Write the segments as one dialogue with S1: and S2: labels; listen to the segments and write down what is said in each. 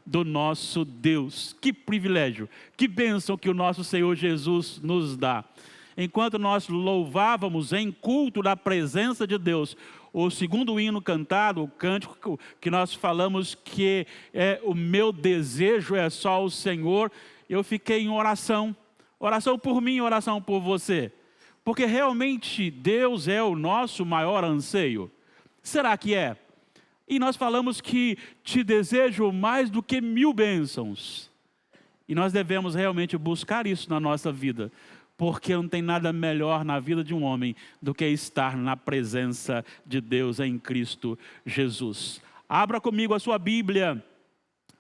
S1: do nosso Deus. Que privilégio, que bênção que o nosso Senhor Jesus nos dá. Enquanto nós louvávamos em culto da presença de Deus, o segundo hino cantado, o cântico que nós falamos que é o meu desejo é só o Senhor, eu fiquei em oração. Oração por mim, oração por você. Porque realmente Deus é o nosso maior anseio. Será que é? E nós falamos que te desejo mais do que 1000 bênçãos. E nós devemos realmente buscar isso na nossa vida. Porque não tem nada melhor na vida de um homem do que estar na presença de Deus em Cristo Jesus. Abra comigo a sua Bíblia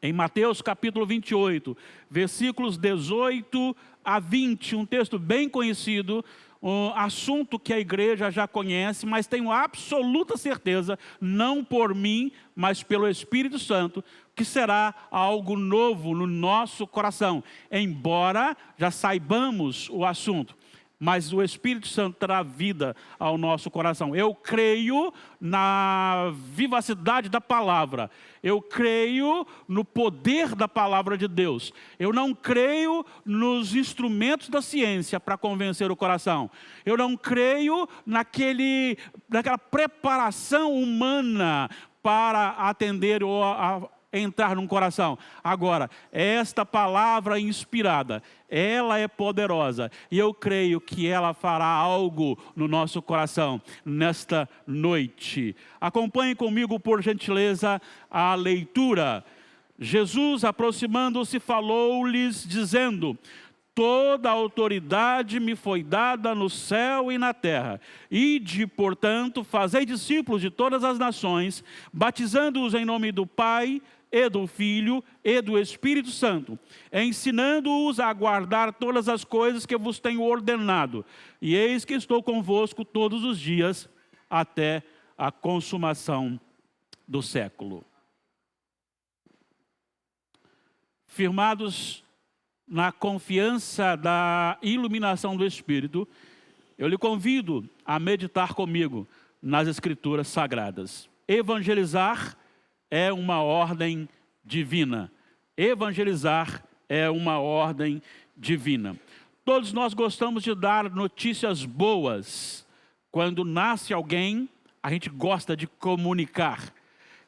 S1: em Mateus capítulo 28, versículos 18 a 20, um texto bem conhecido, um assunto que a igreja já conhece, mas tenho absoluta certeza, não por mim, mas pelo Espírito Santo, que será algo novo no nosso coração, embora já saibamos o assunto. Mas o Espírito Santo trará vida ao nosso coração. Eu creio na vivacidade da palavra. Eu creio no poder da palavra de Deus. Eu não creio nos instrumentos da ciência para convencer o coração. Eu não creio naquela preparação humana para atender ou entrar num coração. Agora, esta palavra inspirada, ela é poderosa. E eu creio que ela fará algo no nosso coração nesta noite. Acompanhe comigo, por gentileza, a leitura. Jesus, aproximando-se, falou-lhes, dizendo: toda a autoridade me foi dada no céu e na terra. Ide, portanto, fazei discípulos de todas as nações, batizando-os em nome do Pai, e do Filho, e do Espírito Santo, ensinando-os a guardar todas as coisas que vos tenho ordenado. E eis que estou convosco todos os dias, até a consumação do século. Firmados na confiança da iluminação do Espírito, eu lhe convido a meditar comigo nas Escrituras Sagradas. Evangelizar é uma ordem divina. Evangelizar é uma ordem divina. Todos nós gostamos de dar notícias boas. Quando nasce alguém, a gente gosta de comunicar.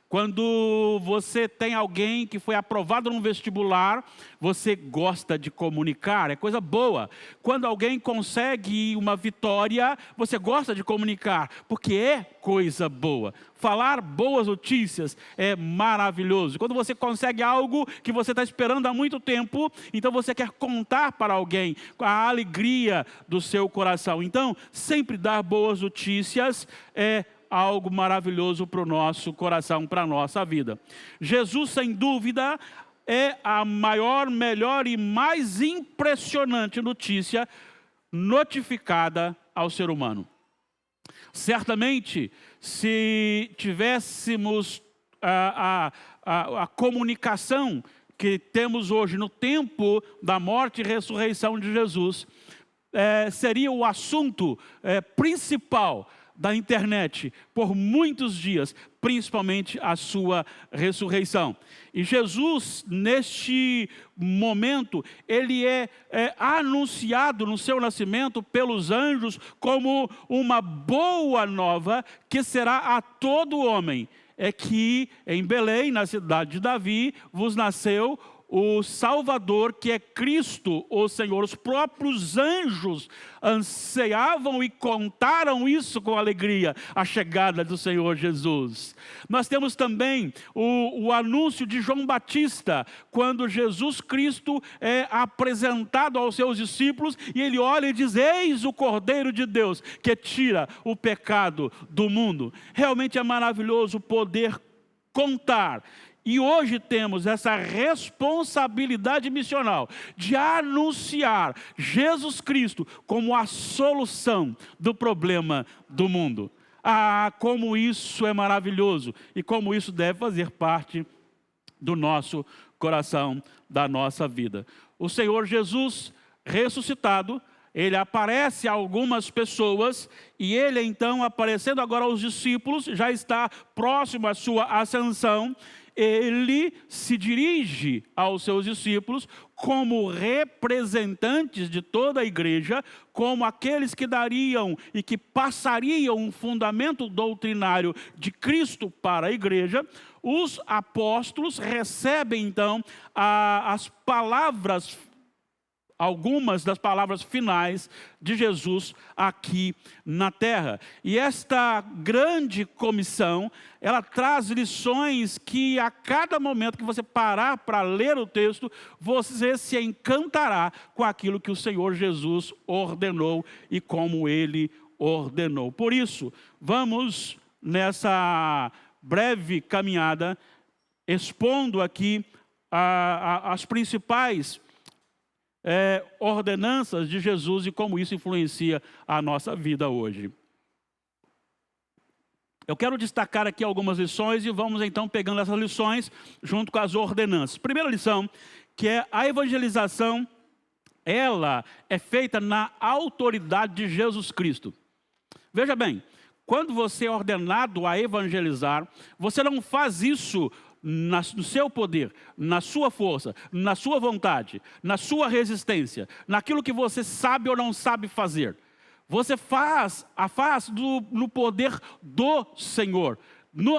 S1: Quando você tem alguém que foi aprovado num vestibular, você gosta de comunicar, é coisa boa. Quando alguém consegue uma vitória, você gosta de comunicar, porque é coisa boa. Falar boas notícias é maravilhoso. Quando você consegue algo que você está esperando há muito tempo, então você quer contar para alguém a alegria do seu coração. Então, sempre dar boas notícias é algo maravilhoso para o nosso coração, para a nossa vida. Jesus, sem dúvida, é a maior, melhor e mais impressionante notícia notificada ao ser humano. Certamente, se tivéssemos a comunicação que temos hoje no tempo da morte e ressurreição de Jesus, seria o assunto principal da internet por muitos dias, principalmente a sua ressurreição. E Jesus, neste momento, ele é anunciado no seu nascimento pelos anjos como uma boa nova que será a todo homem. É que em Belém, na cidade de Davi, vos nasceu o Salvador, que é Cristo, o Senhor. Os próprios anjos anseiavam e contaram isso com alegria, a chegada do Senhor Jesus. Nós temos também o anúncio de João Batista, quando Jesus Cristo é apresentado aos seus discípulos, e ele olha e diz: eis o Cordeiro de Deus, que tira o pecado do mundo. Realmente é maravilhoso poder contar. E hoje temos essa responsabilidade missional de anunciar Jesus Cristo como a solução do problema do mundo. Ah, como isso é maravilhoso e como isso deve fazer parte do nosso coração, da nossa vida. O Senhor Jesus ressuscitado, ele aparece a algumas pessoas, e ele então, aparecendo agora aos discípulos, já está próximo à sua ascensão. ele se dirige aos seus discípulos como representantes de toda a igreja, como aqueles que dariam e que passariam um fundamento doutrinário de Cristo para a igreja. Os apóstolos recebem então as palavras, algumas das palavras finais de Jesus aqui na terra. E esta grande comissão, ela traz lições que a cada momento que você parar para ler o texto, você se encantará com aquilo que o Senhor Jesus ordenou e como Ele ordenou. Por isso, vamos nessa breve caminhada, expondo aqui as principais ordenanças de Jesus e como isso influencia a nossa vida hoje. Eu quero destacar aqui algumas lições e vamos então pegando essas lições junto com as ordenanças. Primeira lição, que é a evangelização, ela é feita na autoridade de Jesus Cristo. Veja bem, quando você é ordenado a evangelizar, você não faz isso no seu poder, na sua força, na sua vontade, na sua resistência, naquilo que você sabe ou não sabe fazer. Você faz no poder do Senhor,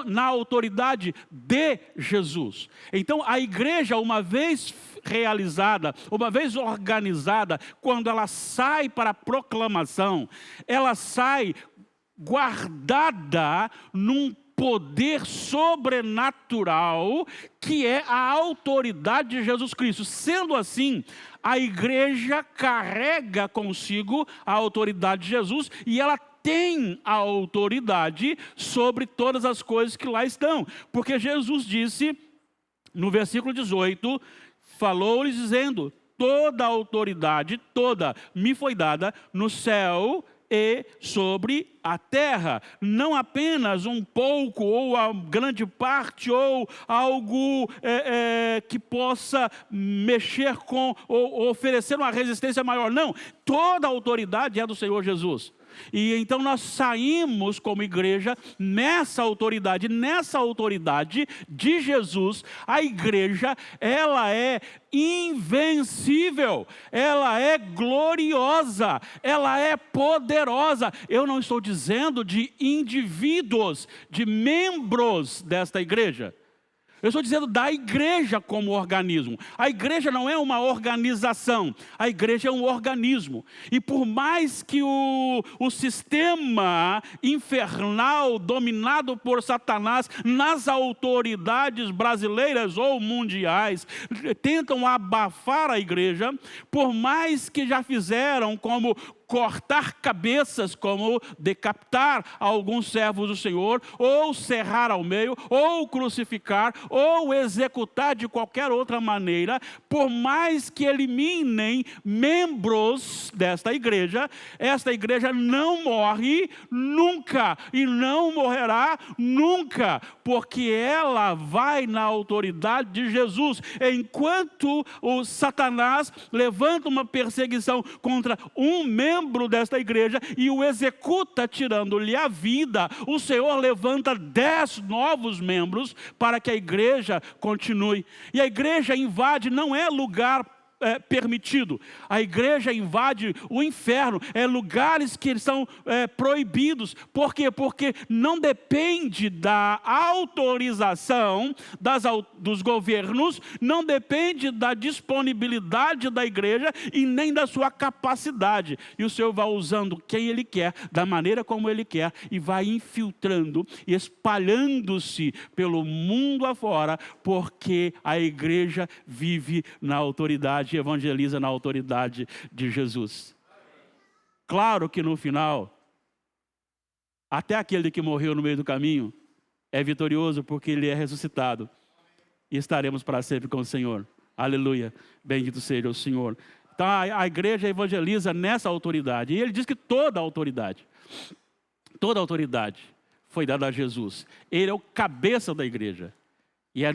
S1: na autoridade de Jesus. Então a igreja, uma vez realizada, uma vez organizada, quando ela sai para a proclamação, ela sai guardada num poder sobrenatural, que é a autoridade de Jesus Cristo. Sendo assim, a igreja carrega consigo a autoridade de Jesus e ela tem a autoridade sobre todas as coisas que lá estão. Porque Jesus disse, no versículo 18, falou-lhes dizendo: toda a autoridade, toda, me foi dada no céu e sobre a terra. Não apenas um pouco, ou a grande parte, ou algo que possa mexer com, ou oferecer uma resistência maior. Não, toda a autoridade é do Senhor Jesus. E então nós saímos como igreja nessa autoridade de Jesus. A igreja, ela é invencível, ela é gloriosa, ela é poderosa. Eu não estou dizendo de indivíduos, de membros desta igreja. Eu estou dizendo da igreja como organismo. A igreja não é uma organização, a igreja é um organismo. E por mais que o sistema infernal dominado por Satanás nas autoridades brasileiras ou mundiais tentam abafar a igreja, por mais que já fizeram como cortar cabeças, como decapitar alguns servos do Senhor, ou serrar ao meio, ou crucificar, ou executar de qualquer outra maneira, por mais que eliminem membros desta igreja, esta igreja não morre nunca, e não morrerá nunca, porque ela vai na autoridade de Jesus. Enquanto o Satanás levanta uma perseguição contra um membro desta igreja e o executa tirando-lhe a vida, o Senhor levanta 10 novos membros para que a igreja continue. E a igreja invade, não é lugar permitido. A igreja invade o inferno, lugares que são proibidos. Por quê? Porque não depende da autorização dos governos, não depende da disponibilidade da igreja e nem da sua capacidade. E o Senhor vai usando quem Ele quer, da maneira como Ele quer, e vai infiltrando e espalhando-se pelo mundo afora, porque a igreja vive na autoridade, evangeliza na autoridade de Jesus. Claro que no final, até aquele que morreu no meio do caminho é vitorioso, porque ele é ressuscitado. E estaremos para sempre com o Senhor. Aleluia. Bendito seja o Senhor. Então a igreja evangeliza nessa autoridade. E ele diz que toda a autoridade foi dada a Jesus. Ele é o cabeça da igreja. E é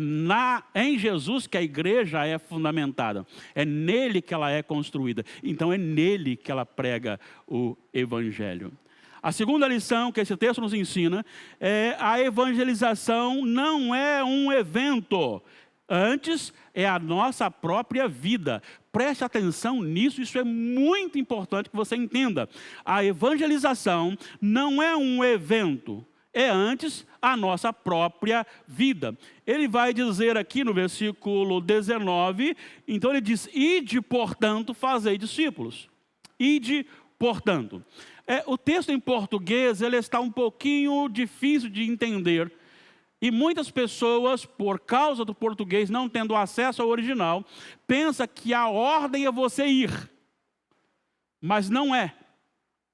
S1: em Jesus que a igreja é fundamentada. É nele que ela é construída. Então é nele que ela prega o evangelho. A segunda lição que esse texto nos ensina é a evangelização não é um evento, antes é a nossa própria vida. Preste atenção nisso, isso é muito importante que você entenda. A evangelização não é um evento, é antes a nossa própria vida. Ele vai dizer aqui no versículo 19, então ele diz, ide, portanto, fazei discípulos. Ide, portanto. O texto em português, ele está um pouquinho difícil de entender. E muitas pessoas, por causa do português, não tendo acesso ao original, pensam que a ordem é você ir. Mas não é.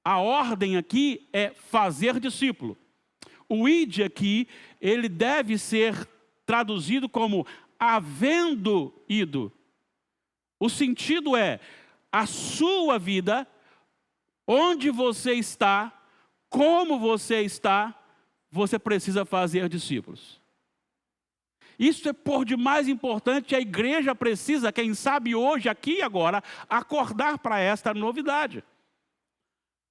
S1: A ordem aqui é fazer discípulo. O ide aqui, ele deve ser traduzido como havendo ido. O sentido é, a sua vida, onde você está, como você está, você precisa fazer discípulos. Isso é por demais importante, a igreja precisa, quem sabe hoje, aqui e agora, acordar para esta novidade.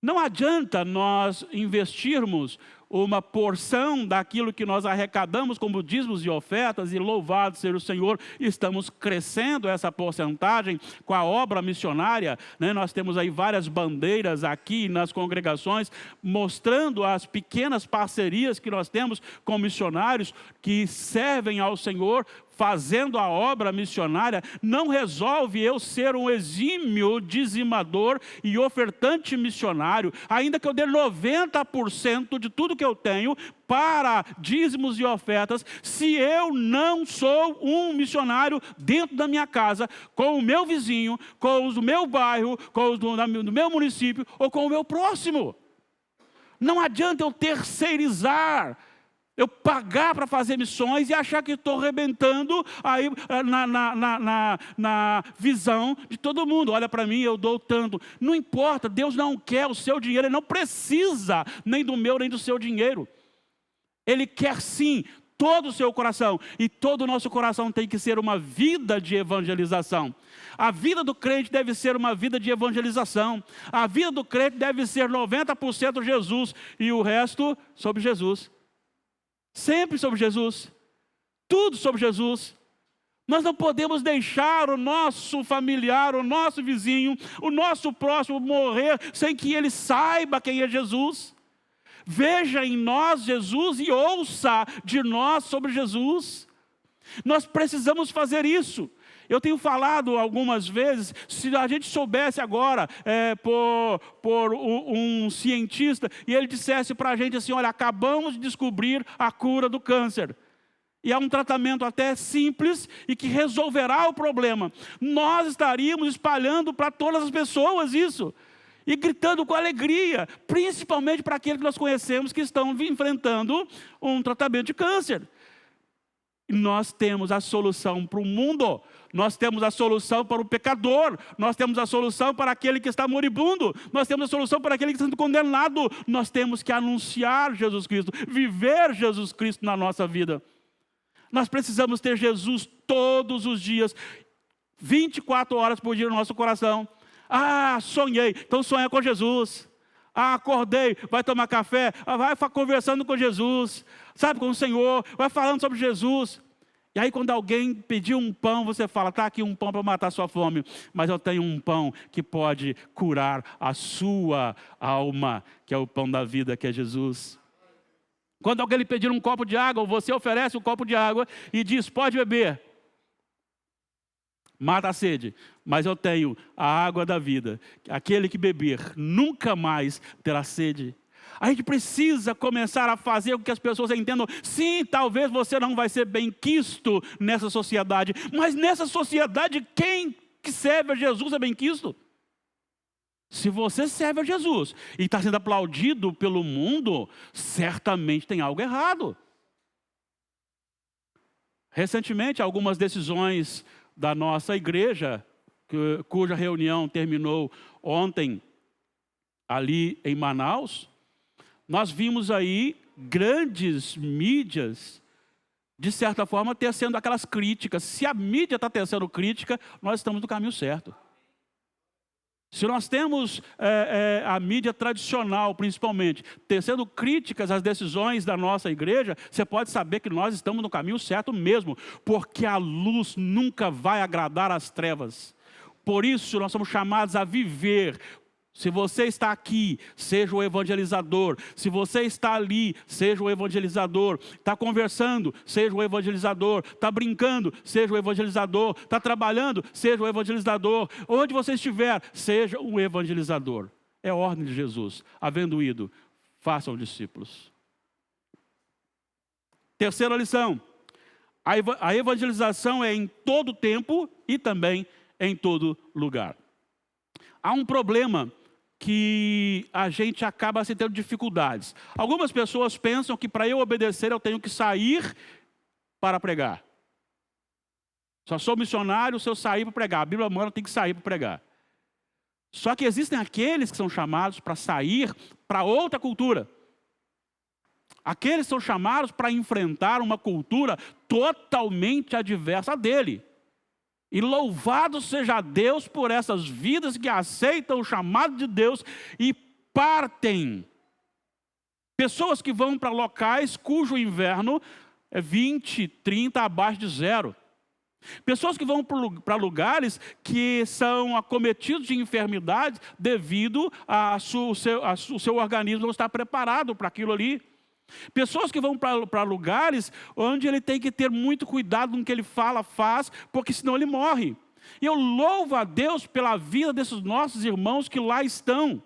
S1: Não adianta nós investirmos uma porção daquilo que nós arrecadamos como dízimos e ofertas, e louvado seja o Senhor, estamos crescendo essa porcentagem com a obra missionária, né? Nós temos aí várias bandeiras aqui nas congregações, mostrando as pequenas parcerias que nós temos com missionários que servem ao Senhor, fazendo a obra missionária. Não resolve eu ser um exímio dizimador e ofertante missionário, ainda que eu dê 90% de tudo que eu tenho para dízimos e ofertas, se eu não sou um missionário dentro da minha casa, com o meu vizinho, com os do meu bairro, com os do meu município, ou com o meu próximo. Não adianta eu terceirizar, eu pagar para fazer missões e achar que estou arrebentando aí na visão de todo mundo. Olha para mim, eu dou tanto. Não importa, Deus não quer o seu dinheiro, Ele não precisa nem do meu nem do seu dinheiro. Ele quer sim todo o seu coração, e todo o nosso coração tem que ser uma vida de evangelização. A vida do crente deve ser uma vida de evangelização. A vida do crente deve ser 90% Jesus e o resto sobre Jesus. Sempre sobre Jesus, tudo sobre Jesus. Nós não podemos deixar o nosso familiar, o nosso vizinho, o nosso próximo morrer sem que ele saiba quem é Jesus. Veja em nós Jesus e ouça de nós sobre Jesus. Nós precisamos fazer isso. Eu tenho falado algumas vezes, se a gente soubesse agora, por um cientista, e ele dissesse para a gente assim, olha, acabamos de descobrir a cura do câncer. E é um tratamento até simples e que resolverá o problema. Nós estaríamos espalhando para todas as pessoas isso. E gritando com alegria, principalmente para aqueles que nós conhecemos que estão enfrentando um tratamento de câncer. E nós temos a solução para o mundo, nós temos a solução para o pecador, nós temos a solução para aquele que está moribundo, nós temos a solução para aquele que está sendo condenado. Nós temos que anunciar Jesus Cristo, viver Jesus Cristo na nossa vida. Nós precisamos ter Jesus todos os dias, 24 horas por dia no nosso coração. Ah, sonhei, então sonha com Jesus. Ah, acordei, vai tomar café, vai conversando com Jesus, sabe, com o Senhor, vai falando sobre Jesus. E aí quando alguém pedir um pão, você fala, está aqui um pão para matar a sua fome, mas eu tenho um pão que pode curar a sua alma, que é o pão da vida, que é Jesus. Quando alguém lhe pedir um copo de água, você oferece um copo de água e diz, pode beber. Mata a sede, mas eu tenho a água da vida. Aquele que beber nunca mais terá sede. A gente precisa começar a fazer com que as pessoas entendam, sim, talvez você não vai ser bem quisto nessa sociedade, mas nessa sociedade quem que serve a Jesus é bem quisto. Se você serve a Jesus e está sendo aplaudido pelo mundo, certamente tem algo errado. Recentemente, algumas decisões da nossa igreja, cuja reunião terminou ontem ali em Manaus, nós vimos aí grandes mídias, de certa forma, tecendo aquelas críticas. Se a mídia está tecendo crítica, nós estamos no caminho certo. Se nós temos a mídia tradicional, principalmente, tecendo críticas às decisões da nossa igreja, você pode saber que nós estamos no caminho certo mesmo, porque a luz nunca vai agradar às trevas. Por isso nós somos chamados a viver. Se você está aqui, seja o evangelizador. Se você está ali, seja o evangelizador. Está conversando, seja o evangelizador. Está brincando, seja o evangelizador. Está trabalhando, seja o evangelizador. Onde você estiver, seja o evangelizador. É a ordem de Jesus. Havendo ido, façam discípulos. Terceira lição. A evangelização é em todo tempo e também em todo lugar. Há um problema que a gente acaba tendo dificuldades. Algumas pessoas pensam que para eu obedecer eu tenho que sair para pregar. Só sou missionário se eu sair para pregar. A Bíblia manda que tem que sair para pregar. Só que existem aqueles que são chamados para sair para outra cultura. Aqueles são chamados para enfrentar uma cultura totalmente adversa dele. E louvado seja Deus por essas vidas que aceitam o chamado de Deus e partem. Pessoas que vão para locais cujo inverno é 20, 30 abaixo de zero. Pessoas que vão para lugares que são acometidos de enfermidades devido ao seu organismo não estar preparado para aquilo ali. Pessoas que vão para lugares onde ele tem que ter muito cuidado com o que ele fala, faz, porque senão ele morre. E eu louvo a Deus pela vida desses nossos irmãos que lá estão.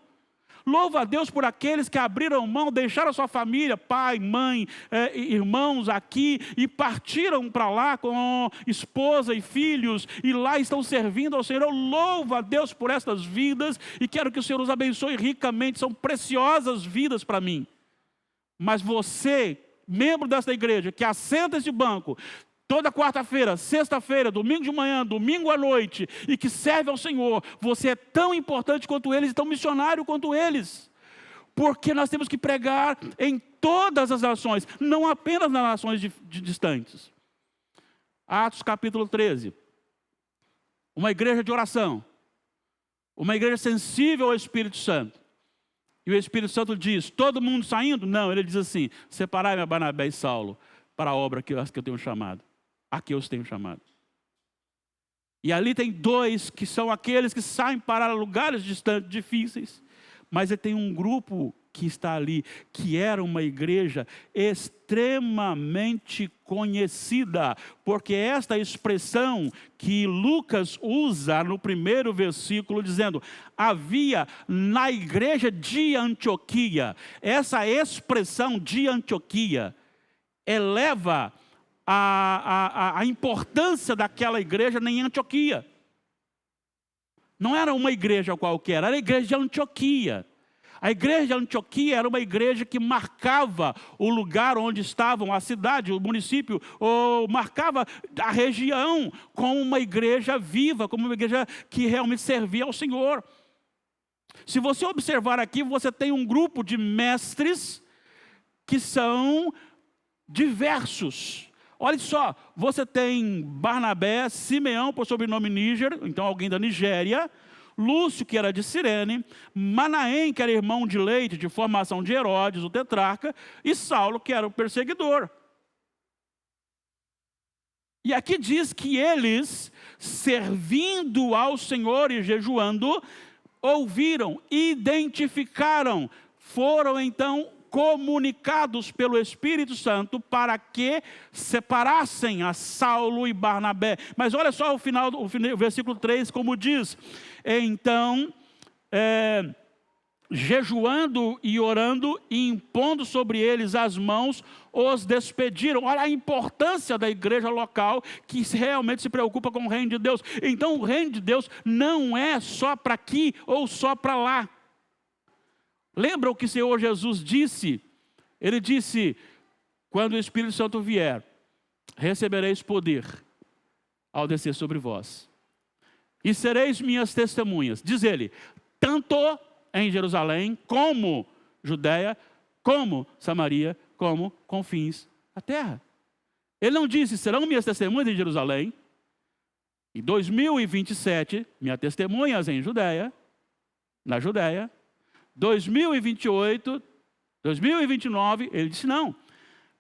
S1: Louvo a Deus por aqueles que abriram mão, deixaram a sua família, pai, mãe, irmãos aqui, e partiram para lá com esposa e filhos, e lá estão servindo ao Senhor. Eu louvo a Deus por estas vidas, e quero que o Senhor os abençoe ricamente, são preciosas vidas para mim. Mas você, membro desta igreja, que assenta esse banco, toda quarta-feira, sexta-feira, domingo de manhã, domingo à noite, e que serve ao Senhor, você é tão importante quanto eles e tão missionário quanto eles. Porque nós temos que pregar em todas as nações, não apenas nas nações distantes. Atos capítulo 13. Uma igreja de oração. Uma igreja sensível ao Espírito Santo. E o Espírito Santo diz, todo mundo saindo? Não, ele diz assim, separai-me a Barnabé e Saulo para a obra que eu tenho chamado. A que eu os tenho chamado. E ali tem dois que são aqueles que saem para lugares distantes, difíceis. Mas ele tem um grupo que está ali, que era uma igreja extremamente conhecida, porque esta expressão que Lucas usa no primeiro versículo, dizendo, havia na igreja de Antioquia, essa expressão de Antioquia eleva a importância daquela igreja em Antioquia. Não era uma igreja qualquer, era a igreja de Antioquia. A igreja de Antioquia era uma igreja que marcava o lugar onde estavam, a cidade, o município, ou marcava a região como uma igreja viva, como uma igreja que realmente servia ao Senhor. Se você observar aqui, você tem um grupo de mestres que são diversos. Olha só, você tem Barnabé, Simeão, por sobrenome Níger, então alguém da Nigéria, Lúcio, que era de Cirene, Manaém, que era irmão de leite, de formação de Herodes, o tetrarca, e Saulo, que era o perseguidor. E aqui diz que eles, servindo ao Senhor e jejuando, ouviram, identificaram, foram então comunicados pelo Espírito Santo para que separassem a Saulo e Barnabé. Mas olha só o versículo 3, como diz, então, jejuando e orando e impondo sobre eles as mãos, os despediram. Olha a importância da igreja local que realmente se preocupa com o reino de Deus. Então o reino de Deus não é só para aqui ou só para lá. Lembra o que o Senhor Jesus disse? Ele disse, quando o Espírito Santo vier, recebereis poder ao descer sobre vós. E sereis minhas testemunhas, diz ele, tanto em Jerusalém, como Judeia, como Samaria, como confins da terra. Ele não disse, serão minhas testemunhas em Jerusalém, em 2027, minhas testemunhas em Judeia, na Judéia. 2028, 2029, ele disse não.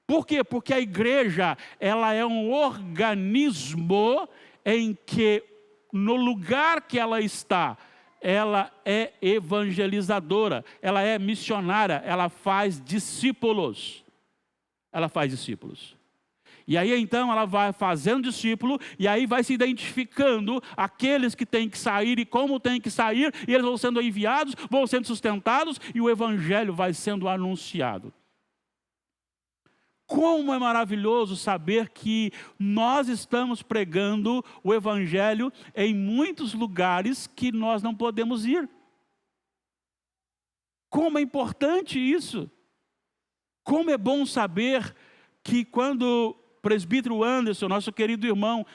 S1: Por quê? Porque a igreja, ela é um organismo em que, no lugar que ela está, ela é evangelizadora, ela é missionária, ela faz discípulos. Ela faz discípulos. E aí então ela vai fazendo discípulo, e aí vai se identificando aqueles que têm que sair e como têm que sair, e eles vão sendo enviados, vão sendo sustentados, e o evangelho vai sendo anunciado. Como é maravilhoso saber que nós estamos pregando o evangelho em muitos lugares que nós não podemos ir. Como é importante isso. Como é bom saber que quando o presbítero Anderson, nosso querido irmão,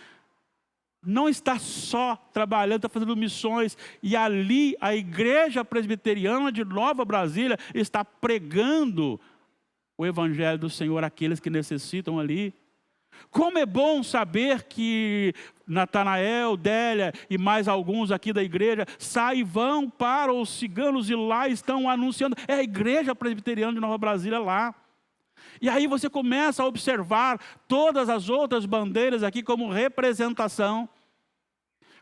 S1: não está só trabalhando, está fazendo missões, e ali a igreja presbiteriana de Nova Brasília está pregando o evangelho do Senhor àqueles que necessitam ali. Como é bom saber que Natanael, Délia e mais alguns aqui da igreja saem e vão para os ciganos e lá estão anunciando. É a igreja presbiteriana de Nova Brasília lá. E aí você começa a observar todas as outras bandeiras aqui como representação.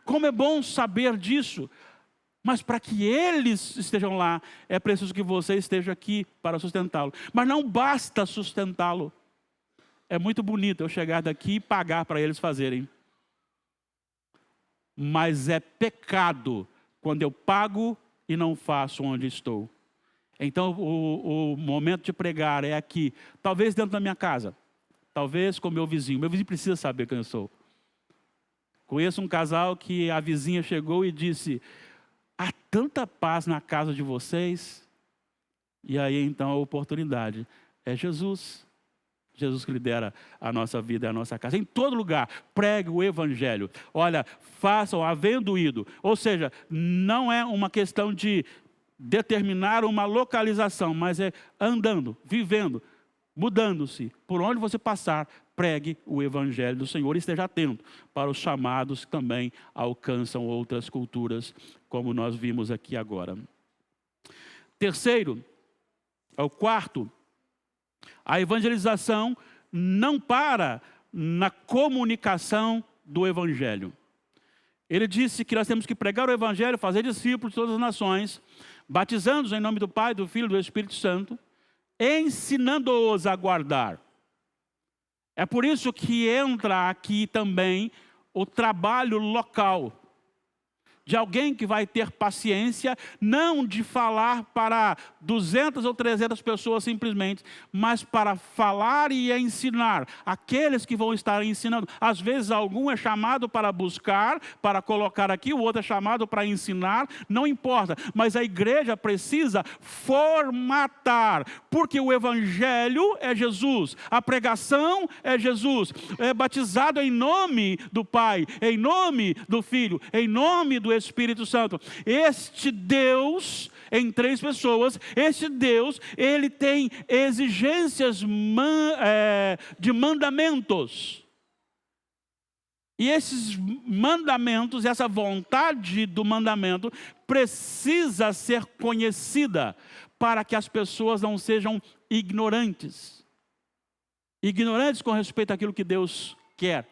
S1: Como é bom saber disso. Mas para que eles estejam lá, é preciso que você esteja aqui para sustentá-lo. Mas não basta sustentá-lo. É muito bonito eu chegar daqui e pagar para eles fazerem. Mas é pecado quando eu pago e não faço onde estou. Então o momento de pregar é aqui. Talvez dentro da minha casa. Talvez com meu vizinho. Meu vizinho precisa saber quem eu sou. Conheço um casal que a vizinha chegou e disse: há tanta paz na casa de vocês. E aí então a oportunidade é Jesus. Jesus que lidera a nossa vida e a nossa casa. Em todo lugar, pregue o evangelho. Olha, façam havendo ido. Ou seja, não é uma questão de determinar uma localização, mas é andando, vivendo, mudando-se. Por onde você passar, pregue o evangelho do Senhor e esteja atento para os chamados que também alcançam outras culturas, como nós vimos aqui agora. Terceiro, é o quarto, a evangelização não para na comunicação do evangelho. Ele disse que nós temos que pregar o evangelho, fazer discípulos de todas as nações, batizando-os em nome do Pai, do Filho e do Espírito Santo, ensinando-os a guardar. É por isso que entra aqui também o trabalho local, de alguém que vai ter paciência, não de falar para 200 ou 300 pessoas simplesmente, mas para falar e ensinar aqueles que vão estar ensinando. Às vezes algum é chamado para buscar, para colocar aqui, o outro é chamado para ensinar, não importa. Mas a igreja precisa formatar, porque o evangelho é Jesus, a pregação é Jesus, é batizado em nome do Pai, em nome do Filho, em nome do Espírito Santo. Este Deus, em três pessoas, este Deus, ele tem exigências de mandamentos. E esses mandamentos, essa vontade do mandamento, precisa ser conhecida para que as pessoas não sejam ignorantes. Ignorantes com respeito àquilo que Deus quer.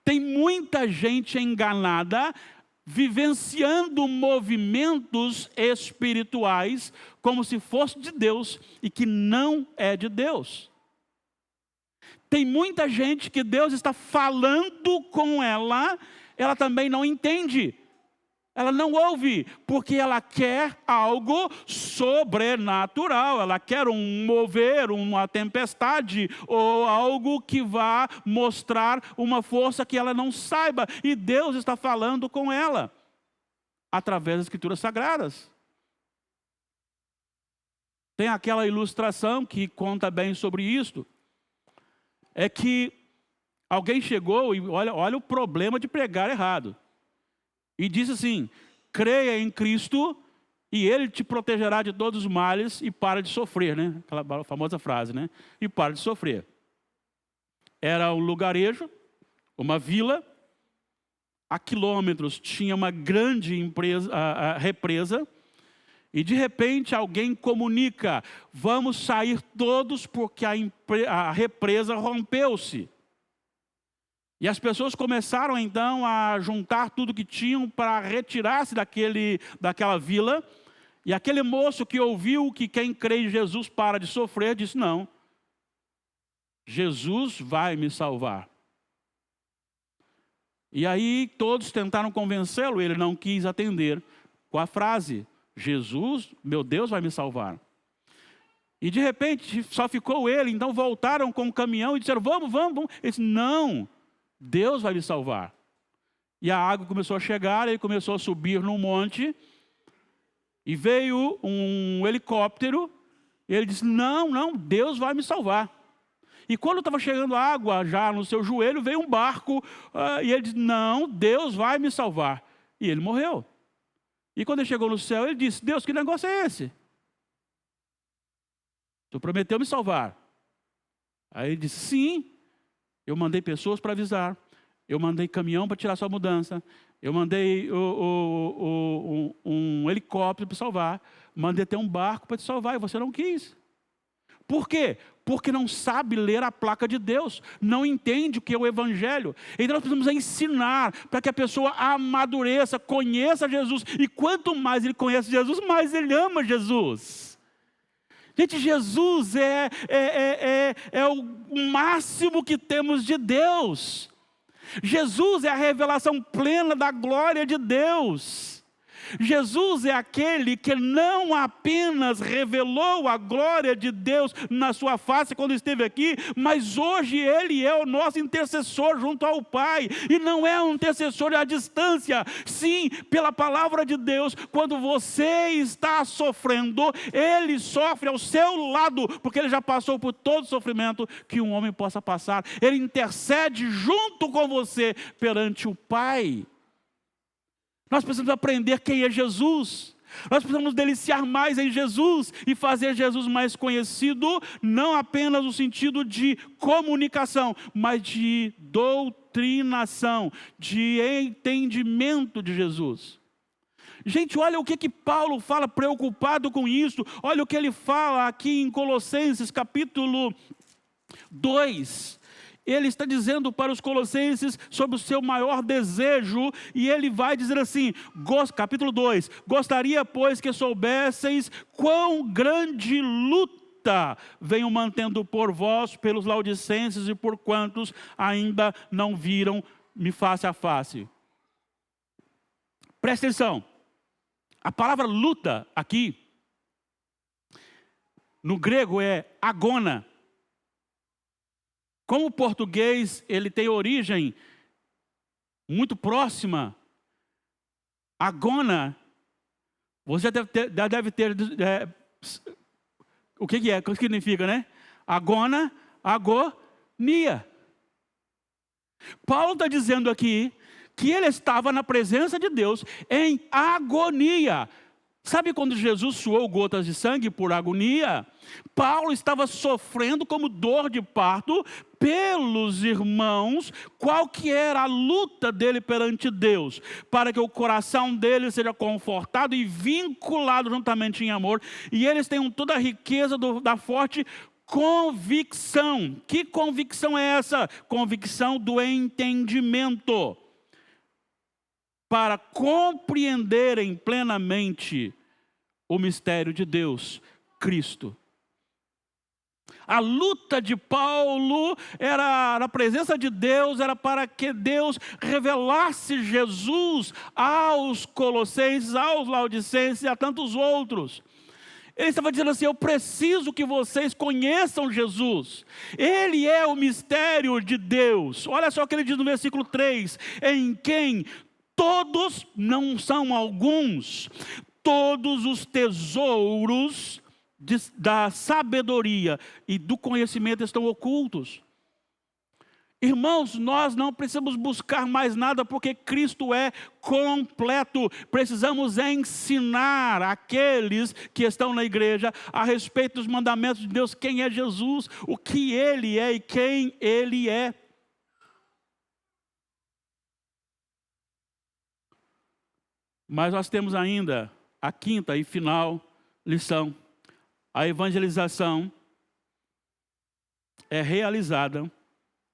S1: Tem muita gente enganada, vivenciando movimentos espirituais como se fosse de Deus e que não é de Deus. Tem muita gente que Deus está falando com ela, ela também não entende. Ela não ouve, porque ela quer algo sobrenatural. Ela quer um mover, uma tempestade, ou algo que vá mostrar uma força que ela não saiba. E Deus está falando com ela, através das Escrituras Sagradas. Tem aquela ilustração que conta bem sobre isto. É que alguém chegou e olha o problema de pregar errado. E disse assim: creia em Cristo e Ele te protegerá de todos os males e para de sofrer, né? Aquela famosa frase, né? E para de sofrer. Era um lugarejo, uma vila, a quilômetros tinha uma grande represa, E de repente alguém comunica: vamos sair todos porque a represa rompeu-se. E as pessoas começaram então a juntar tudo que tinham para retirar-se daquela vila. E aquele moço que ouviu que quem crê em Jesus para de sofrer, disse: não, Jesus vai me salvar. E aí todos tentaram convencê-lo, ele não quis atender com a frase: Jesus, meu Deus, vai me salvar. E de repente só ficou ele, então voltaram com o caminhão e disseram: vamos. Ele disse: não, Deus vai me salvar. E a água começou a chegar, ele começou a subir num monte, e veio um helicóptero, e ele disse: não, Deus vai me salvar. E quando estava chegando a água já no seu joelho, veio um barco, e ele disse: não, Deus vai me salvar. E ele morreu. E quando ele chegou no céu, ele disse: Deus, que negócio é esse? Tu prometeu me salvar. Aí ele disse: sim, eu mandei pessoas para avisar, eu mandei caminhão para tirar sua mudança, eu mandei um helicóptero para salvar, mandei até um barco para te salvar, e você não quis. Por quê? Porque não sabe ler a placa de Deus, não entende o que é o Evangelho. Então nós precisamos ensinar para que a pessoa amadureça, conheça Jesus. E quanto mais ele conhece Jesus, mais ele ama Jesus. Gente, Jesus é o máximo que temos de Deus. Jesus é a revelação plena da glória de Deus. Jesus é aquele que não apenas revelou a glória de Deus na sua face quando esteve aqui, mas hoje Ele é o nosso intercessor junto ao Pai. E não é um intercessor à distância. Sim, pela palavra de Deus, quando você está sofrendo, Ele sofre ao seu lado, porque Ele já passou por todo o sofrimento que um homem possa passar. Ele intercede junto com você perante o Pai. Nós precisamos aprender quem é Jesus. Nós precisamos nos deliciar mais em Jesus e fazer Jesus mais conhecido, não apenas no sentido de comunicação, mas de doutrinação, de entendimento de Jesus. Gente, olha o que Paulo fala preocupado com isso. Olha o que ele fala aqui em Colossenses capítulo 2. Ele está dizendo para os colossenses sobre o seu maior desejo, e ele vai dizer assim, capítulo 2, gostaria, pois, que soubesseis quão grande luta venho mantendo por vós, pelos laodicenses e por quantos ainda não viram-me face a face. Presta atenção, a palavra luta aqui, no grego é agona. Como o português ele tem origem muito próxima, agona, você já deve ter o que é? O que significa, né? Agona, agonia. Paulo está dizendo aqui que ele estava na presença de Deus em agonia. Sabe quando Jesus suou gotas de sangue por agonia? Paulo estava sofrendo como dor de parto pelos irmãos, qual que era a luta dele perante Deus, para que o coração dele seja confortado e vinculado juntamente em amor, e eles tenham toda a riqueza da forte convicção. Que convicção é essa? Convicção do entendimento, para compreenderem plenamente o mistério de Deus, Cristo. A luta de Paulo era na presença de Deus, era para que Deus revelasse Jesus aos colossenses, aos laodicenses e a tantos outros. Ele estava dizendo assim, eu preciso que vocês conheçam Jesus. Ele é o mistério de Deus. Olha só o que ele diz no versículo 3, em quem todos, não são alguns, todos os tesouros da sabedoria e do conhecimento estão ocultos. Irmãos, nós não precisamos buscar mais nada, porque Cristo é completo. Precisamos ensinar aqueles que estão na igreja a respeito dos mandamentos de Deus, quem é Jesus, o que Ele é e quem Ele é. Mas nós temos ainda a quinta e final lição. A evangelização é realizada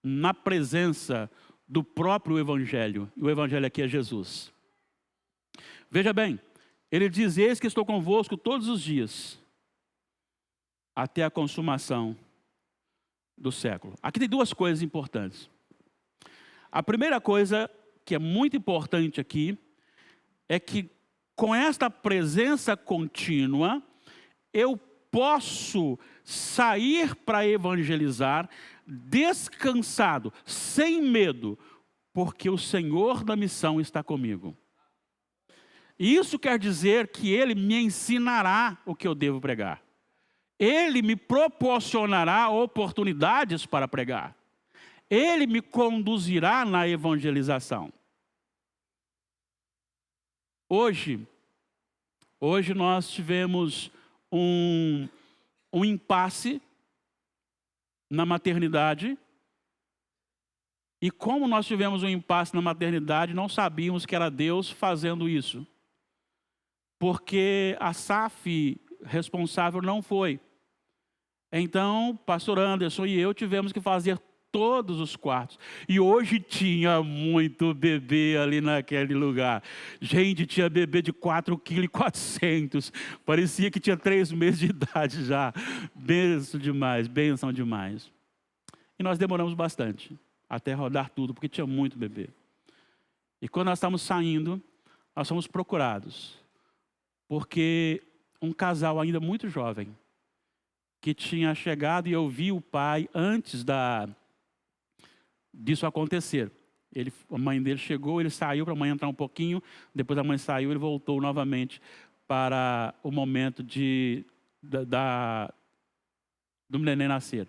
S1: na presença do próprio Evangelho. E o Evangelho aqui é Jesus. Veja bem, ele diz: eis que estou convosco todos os dias, até a consumação do século. Aqui tem duas coisas importantes. A primeira coisa que é muito importante aqui é que com esta presença contínua, eu posso sair para evangelizar descansado, sem medo, porque o Senhor da missão está comigo. Isso quer dizer que Ele me ensinará o que eu devo pregar. Ele me proporcionará oportunidades para pregar. Ele me conduzirá na evangelização. Hoje nós tivemos um impasse na maternidade. E como nós tivemos um impasse na maternidade, não sabíamos que era Deus fazendo isso. Porque a SAF responsável não foi. Então, pastor Anderson e eu tivemos que fazer todos os quartos. E hoje tinha muito bebê ali naquele lugar. Gente, tinha bebê de 4,4 kg. Parecia que tinha 3 meses de idade já. Bênção demais. E nós demoramos bastante até rodar tudo, porque tinha muito bebê. E quando nós estamos saindo, nós fomos procurados. Porque um casal ainda muito jovem, que tinha chegado, e eu vi o pai antes disso acontecer. A mãe dele chegou, ele saiu para a mãe entrar um pouquinho, depois a mãe saiu, ele voltou novamente para o momento do neném nascer.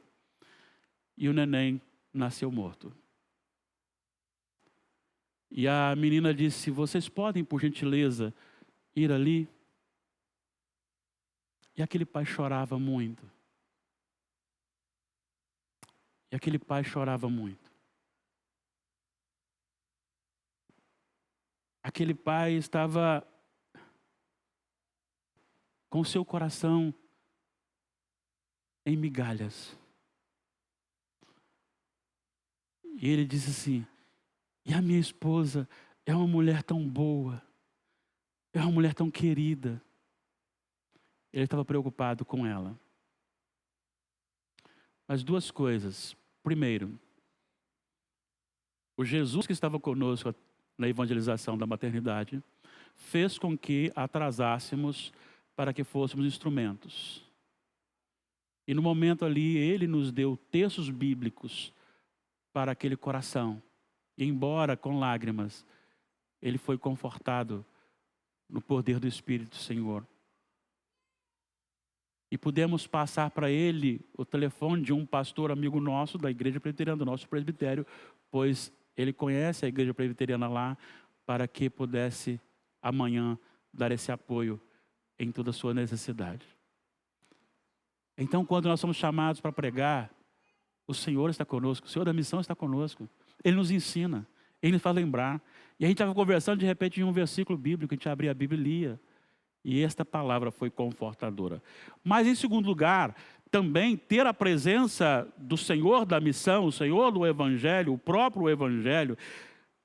S1: E o neném nasceu morto. E a menina disse: vocês podem, por gentileza, ir ali? E aquele pai chorava muito. E aquele pai chorava muito. Aquele pai estava com seu coração em migalhas. E ele disse assim: e a minha esposa é uma mulher tão boa, é uma mulher tão querida. Ele estava preocupado com ela. Mas duas coisas. Primeiro, o Jesus que estava conosco na evangelização da maternidade fez com que atrasássemos para que fôssemos instrumentos. E no momento ali, ele nos deu textos bíblicos para aquele coração. E embora com lágrimas, ele foi confortado no poder do Espírito do Senhor. E pudemos passar para ele o telefone de um pastor amigo nosso da igreja presbiteriana, do nosso presbitério, pois ele conhece a igreja presbiteriana lá, para que pudesse amanhã dar esse apoio em toda a sua necessidade. Então, quando nós somos chamados para pregar, o Senhor está conosco, o Senhor da missão está conosco. Ele nos ensina, Ele nos faz lembrar. E a gente estava conversando, de repente, em um versículo bíblico, a gente abria a Bíblia e lia. E esta palavra foi confortadora. Mas, em segundo lugar, também ter a presença do Senhor da missão, o Senhor do Evangelho, o próprio Evangelho,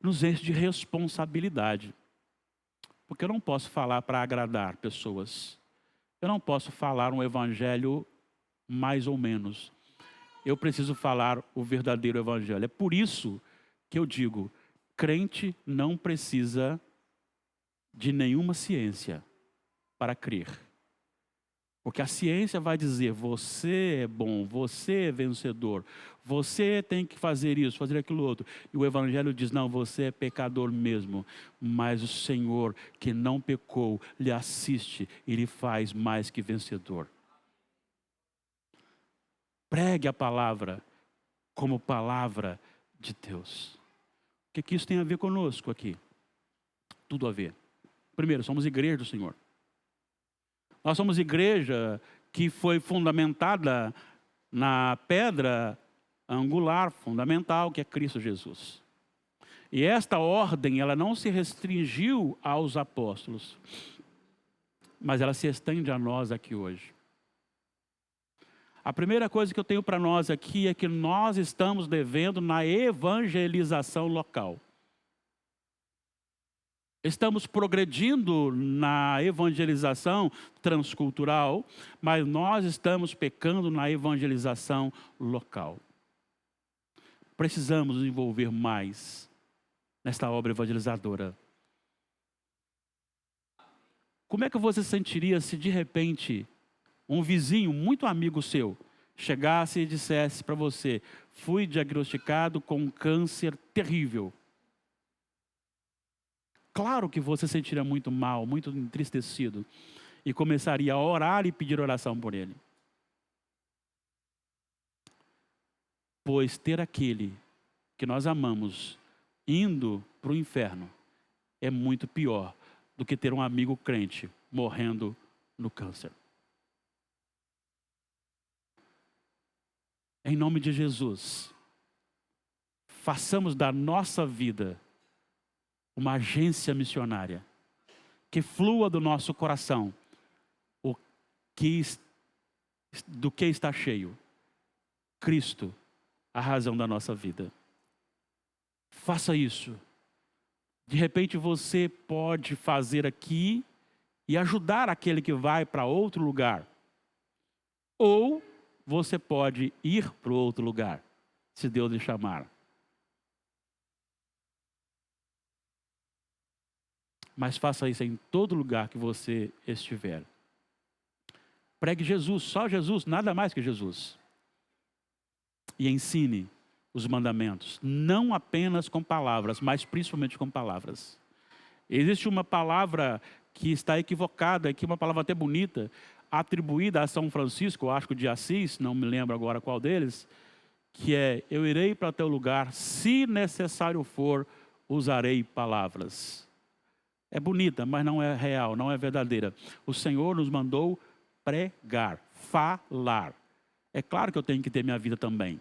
S1: nos enche de responsabilidade. Porque eu não posso falar para agradar pessoas. Eu não posso falar um Evangelho mais ou menos. Eu preciso falar o verdadeiro Evangelho. É por isso que eu digo, crente não precisa de nenhuma ciência para crer. Porque a ciência vai dizer, você é bom, você é vencedor, você tem que fazer isso, fazer aquilo outro. E o Evangelho diz, não, você é pecador mesmo, mas o Senhor que não pecou, lhe assiste e lhe faz mais que vencedor. Pregue a palavra como palavra de Deus. O que isso tem a ver conosco aqui? Tudo a ver. Primeiro, somos igreja do Senhor. Nós somos igreja que foi fundamentada na pedra angular, fundamental, que é Cristo Jesus. E esta ordem, ela não se restringiu aos apóstolos. mas ela se estende a nós aqui hoje. A primeira coisa que eu tenho para nós aqui é que nós estamos devendo na evangelização local. Estamos progredindo na evangelização transcultural, mas nós estamos pecando na evangelização local. Precisamos nos envolver mais nesta obra evangelizadora. Como é que você se sentiria se de repente um vizinho muito amigo seu chegasse e dissesse para você: fui diagnosticado com um câncer terrível? Claro que você se sentiria muito mal, muito entristecido, e começaria a orar e pedir oração por ele. Pois ter aquele que nós amamos indo para o inferno é muito pior do que ter um amigo crente morrendo no câncer. Em nome de Jesus, façamos da nossa vida uma agência missionária, que flua do nosso coração do que está cheio. Cristo, a razão da nossa vida. Faça isso. De repente você pode fazer aqui e ajudar aquele que vai para outro lugar. Ou você pode ir para outro lugar, se Deus lhe chamar. Mas faça isso em todo lugar que você estiver. Pregue Jesus, só Jesus, nada mais que Jesus. E ensine os mandamentos, não apenas com palavras, mas principalmente com palavras. Existe uma palavra que está equivocada, aqui uma palavra até bonita, atribuída a São Francisco, eu acho que de Assis, não me lembro agora qual deles, que é: eu irei para teu lugar, se necessário for, usarei palavras. É bonita, mas não é real, não é verdadeira. O Senhor nos mandou pregar, falar. É claro que eu tenho que ter minha vida também.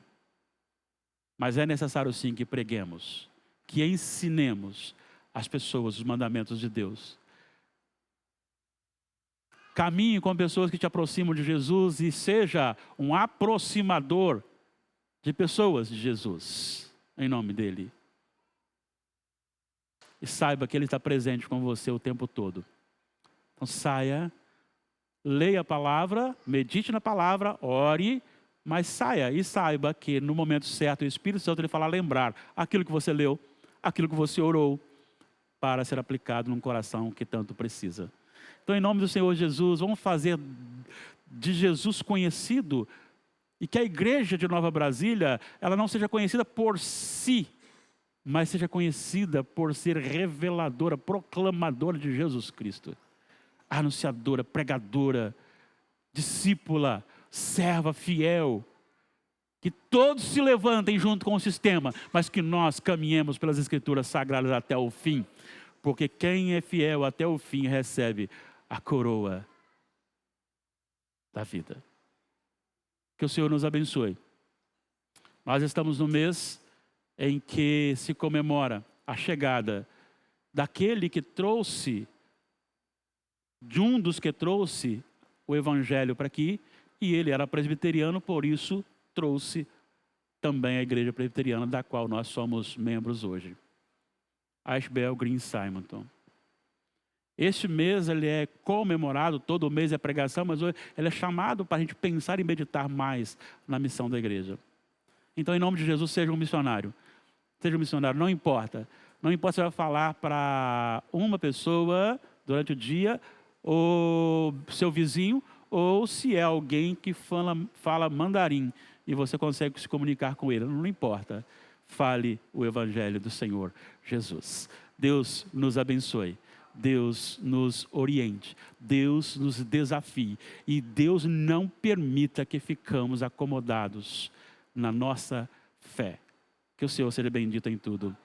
S1: Mas é necessário sim que preguemos, que ensinemos as pessoas os mandamentos de Deus. Caminhe com pessoas que te aproximam de Jesus e seja um aproximador de pessoas de Jesus, em nome dele. E saiba que ele está presente com você o tempo todo. Então saia, leia a palavra, medite na palavra, ore, mas saia e saiba que no momento certo o Espírito Santo ele fala lembrar aquilo que você leu, aquilo que você orou, para ser aplicado num coração que tanto precisa. Então, em nome do Senhor Jesus, vamos fazer de Jesus conhecido, e que a igreja de Nova Brasília, ela não seja conhecida por si, mas seja conhecida por ser reveladora, proclamadora de Jesus Cristo. Anunciadora, pregadora, discípula, serva fiel. Que todos se levantem junto com o sistema, mas que nós caminhemos pelas Escrituras Sagradas até o fim. Porque quem é fiel até o fim recebe a coroa da vida. Que o Senhor nos abençoe. Nós estamos no mês em que se comemora a chegada daquele que trouxe, de um dos que trouxe o Evangelho para aqui, e ele era presbiteriano, por isso trouxe também a igreja presbiteriana, da qual nós somos membros hoje. Ashbel Green Simonton. Este mês ele é comemorado, todo mês é pregação, mas hoje ele é chamado para a gente pensar e meditar mais na missão da igreja. Então, em nome de Jesus, seja um missionário. Seja um missionário, não importa. Não importa se você vai falar para uma pessoa durante o dia, ou seu vizinho, ou se é alguém que fala mandarim e você consegue se comunicar com ele. Não importa. Fale o Evangelho do Senhor Jesus. Deus nos abençoe. Deus nos oriente. Deus nos desafie. E Deus não permita que ficamos acomodados na nossa fé. Que o Senhor seja bendito em tudo.